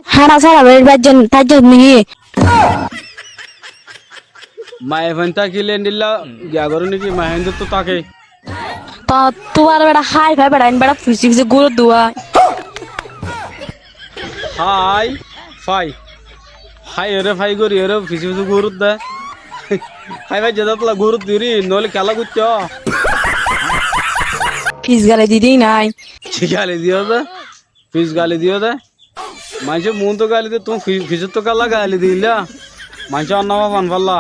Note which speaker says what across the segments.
Speaker 1: হানা সারা বের বাজন তাজন নি
Speaker 2: মায়ে ফেনটা কিলে নিলা গিয়া করো নাকি মাহেন্দ্র তো তাকে
Speaker 1: তো তোমার বেটা হাই ভাই বেটা বেটা ফুসি ফুসি গুরু দুয়া
Speaker 2: হাই ফাই হাই এরে ফাই করি এরে ফিসি ফিসি গুরুত দে হাই ভাই যেটা তোলা গুরুত দিরি নলে খেলা করছ
Speaker 1: ফিস গালে দিদি নাই
Speaker 2: গালি দিও দে ফিস গালি দিও দে মানুষের মন তো গালি দে তুমি ফিসের তো কালা গালি দিলা মানুষের অন্নামা পান পাল্লা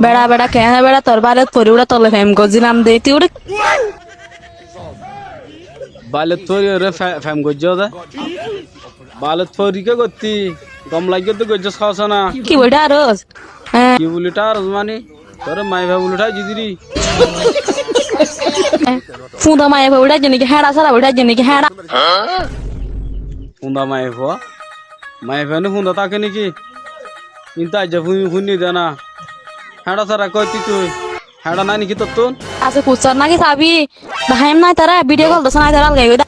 Speaker 1: বেড়া বেড়া কেন বেড়া তোর বারে পরি উড়া তলে ফেম গজিলাম দে তুই উড়ে
Speaker 2: বালত ফরি ওরে ফ্যাম গজ্জ দে বালত ফরি কে করতি দম লাগিয়ে তো গজ্জ খাওয়াছ না
Speaker 1: কি বইটা রোজ
Speaker 2: কি বলিটা আর মানে তোর মাই ভাই বলিটা জিদিরি
Speaker 1: ফুদা মায়ে বইটা জেনে কি হেড়া সারা বইটা জেনে কি হেড়া
Speaker 2: ফুন্দা মাই ভাই ফুন্দা তাকে নাকি কিন্তু আজ শুনি দে না হেঁড়া সারা কইতি তুই হেঁড়া নাই নাকি তোর তুন
Speaker 1: আছে কুচার নাকি সাবি দাহাইম নাই তারা ভিডিও কল দছ নাই তারা আলগাই ওইটা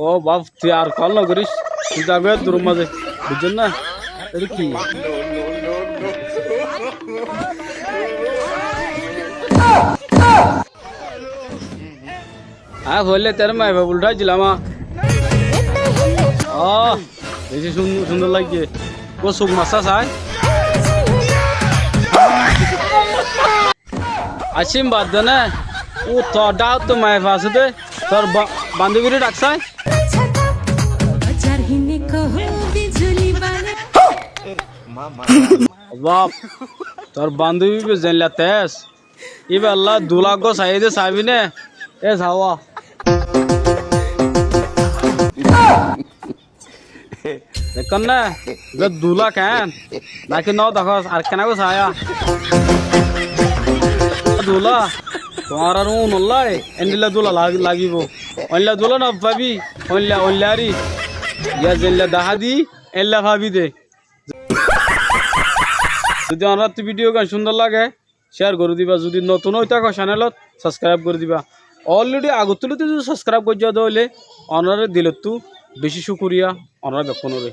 Speaker 2: ও বাপ তুই আর কল না করিস তুই যাবে তোর মাঝে বুঝছেন না এটা কি হ্যাঁ বললে তোর মাই বাবু উল্টা ছিলাম বেশি সুন্দর লাগছে ও সুখ মাসা চাই আসিম বাদ দে না ও তোর ডাক তো মায়ের পাশে দে তোর বান্ধবীরে ডাকছাই বাপ তোর বান্ধবী জানলা তেজ এবার আল্লাহ 2 লাখ গো চাই দে চাবি নে এ যাওয়া দেখুন না 2 লাখ হ্যাঁ নাকি নাও দেখো আর কেন গো ছায়া 2 লাখ তোমার আর নল্লাই এন্ডিলা 2 লাখ লাগিব অনলা 2 লাখ না পাবি অনলারি ইয়া জেনলা দাহা দি এল্লা ভাবি দে যদি আমার ভিডিও গান সুন্দর লাগে শেয়ার করে দিবা যদি নতুন হইতা চ্যানেলত সাবস্ক্রাইব করে দিবা অলরেডি আগতুলে যদি সাবস্ক্রাইব করে যাওয়া হলে অনারে দিলে তো বেশি শুকরিয়া অনারা বেকনরে